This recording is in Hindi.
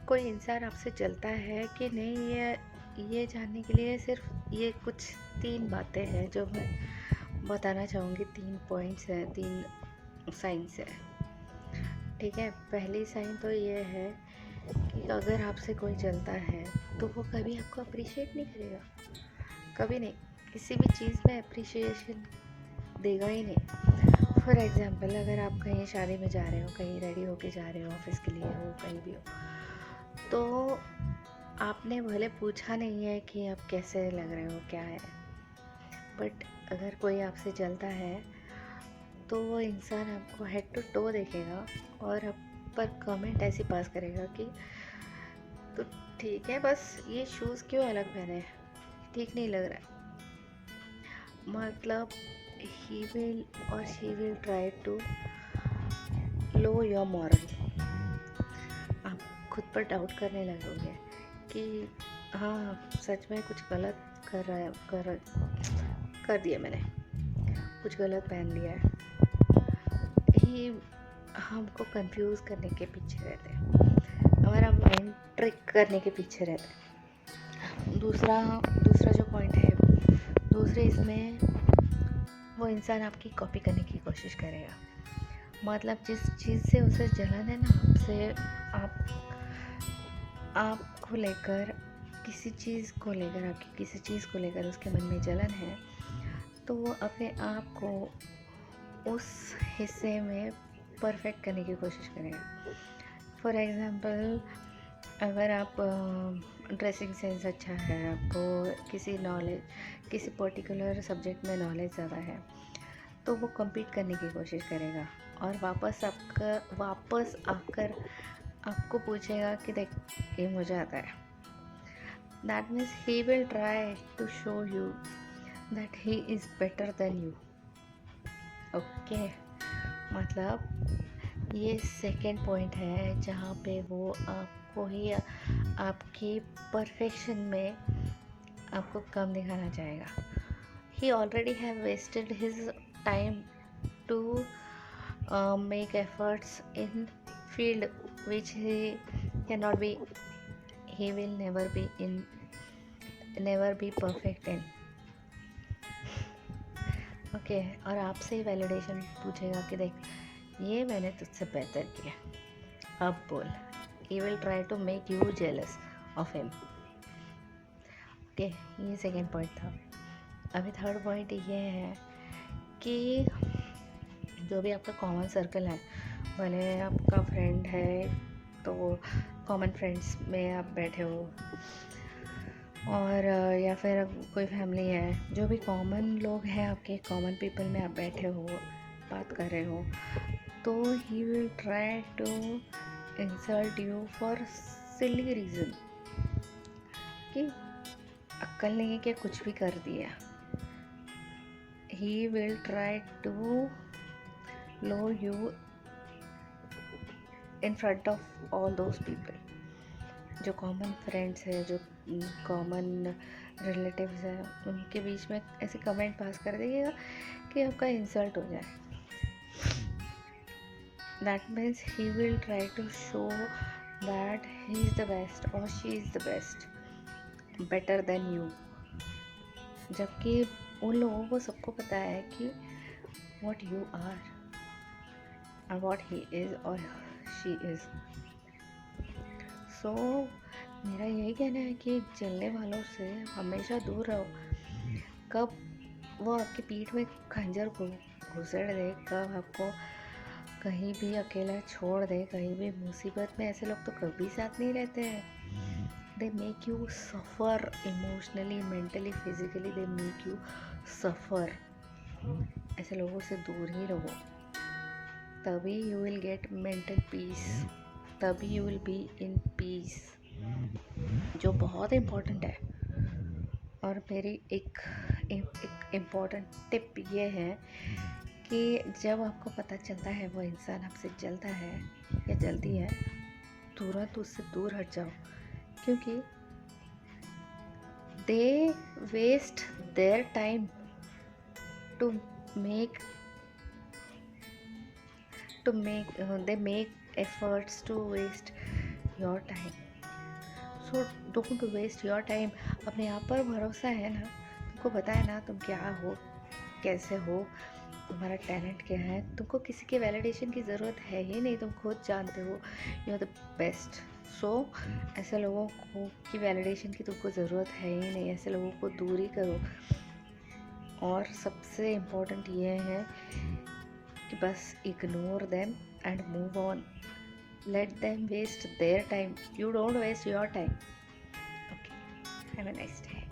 कोई इंसान आपसे जलता है कि नहीं, ये जानने के लिए सिर्फ ये कुछ 3 बातें हैं जो मैं बताना चाहूँगी। 3 पॉइंट्स हैं, 3 साइन्स हैं। ठीक है, पहली साइन तो ये है कि अगर आपसे कोई जलता है तो वो कभी आपको अप्रिशिएट नहीं करेगा, कभी नहीं। किसी भी चीज़ में अप्रिशिएशन देगा ही नहीं। फॉर एग्ज़ाम्पल, अगर आप कहीं शादी में जा रहे हो, कहीं रेडी होके जा रहे हो, ऑफिस के लिए हो, कहीं भी हो, तो आपने भले पूछा नहीं है कि आप कैसे लग रहे हो, क्या है, बट अगर कोई आपसे जलता है तो वो इंसान आपको हेड टू टो देखेगा और आप पर कमेंट ऐसी पास करेगा कि तो ठीक है, बस ये शूज़ क्यों अलग पहने हैं, ठीक नहीं लग रहा है। मतलब ही विल और she will try to low your moral. आप खुद पर डाउट करने लगोगे कि हाँ, सच में कुछ गलत कर दिया मैंने, कुछ गलत पहन लिया है। ही हमको कंफ्यूज करने के पीछे रहते हैं, हमारा माइंड ट्रिक करने के पीछे रहता है। दूसरा दूसरा जो पॉइंट है, दूसरे इसमें वो इंसान आपकी कॉपी करने की कोशिश करेगा। मतलब जिस चीज़ से उसे जलन है ना आपसे, आपको लेकर, किसी चीज़ को लेकर, आपकी किसी चीज़ को लेकर उसके मन में जलन है, तो वो अपने आप को उस हिस्से में परफेक्ट करने की कोशिश करेगा। फॉर एग्ज़ाम्पल, अगर आप ड्रेसिंग सेंस अच्छा है, आपको किसी पर्टिकुलर सब्जेक्ट में नॉलेज ज़्यादा है, तो वो compete करने की कोशिश करेगा और वापस आकर आपको पूछेगा कि देख, ये मुझे आता है। That means he will try to show you that he is better than you. Okay, मतलब ये सेकेंड पॉइंट है जहाँ पे वो आपको ही आपकी परफेक्शन में आपको कम दिखाना चाहेगा। He already have wasted his time to make efforts in field which he will never be perfect in. Okay, और आपसे ही वैलिडेशन पूछेगा कि देख, ये मैंने तुझसे बेहतर किया, अब बोल। he will try to make you jealous of him. Okay, ये सेकेंड पॉइंट था। अभी थर्ड पॉइंट ये है कि जो भी आपका कॉमन सर्कल है, भले आपका फ्रेंड है तो कॉमन फ्रेंड्स में आप बैठे हो, और या फिर कोई फैमिली है, जो भी कॉमन लोग हैं आपके, कॉमन पीपल में आप बैठे हो, बात कर रहे हो, तो he will try to insult you for silly reason कि अक्ल नहीं है कि कुछ भी कर दिया। He will try to low you in front of all those people. जो कॉमन फ्रेंड्स है, जो कॉमन रिलेटिव्स हैं, उनके बीच में ऐसे कमेंट पास कर देगा कि आपका इंसल्ट हो जाए। That means he will try to show that he is the best और she is the best, better than you. जबकि उन लोगों को सबको पता है कि व्हाट यू आर और व्हाट ही इज़ और शी इज़। सो मेरा यही कहना है कि जलने वालों से हमेशा दूर रहो। कब वो आपकी पीठ में खंजर को घुसेड़ दे, कब आपको कहीं भी अकेला छोड़ दे, कहीं भी मुसीबत में, ऐसे लोग तो कभी साथ नहीं रहते हैं। They make you suffer emotionally, mentally, physically, they make you suffer. ऐसे लोगों से दूर ही रहो, तभी you will get mental peace, तभी you will be in peace, जो बहुत इम्पोर्टेंट है। और मेरी एक इम्पोर्टेंट टिप ये है कि जब आपको पता चलता है वो इंसान आपसे जलता है या जलती है, तुरंत उससे दूर हट जाओ, क्योंकि they waste their time to make they make efforts to waste your time. Don't waste your time. अपने आप पर भरोसा है ना, तुमको पता है ना तुम क्या हो, कैसे हो, तुम्हारा टैलेंट क्या है, तुमको किसी के वैलिडेशन की ज़रूरत है ही नहीं, तुम खुद जानते हो यू आर द बेस्ट। सो ऐसे लोगों को की वैलिडेशन की तुमको ज़रूरत है ही नहीं, ऐसे लोगों को दूर ही करो। और सबसे इम्पोर्टेंट ये है कि बस ignore them and move on. Let them waste their time, you don't waste your time. Okay, have a nice day.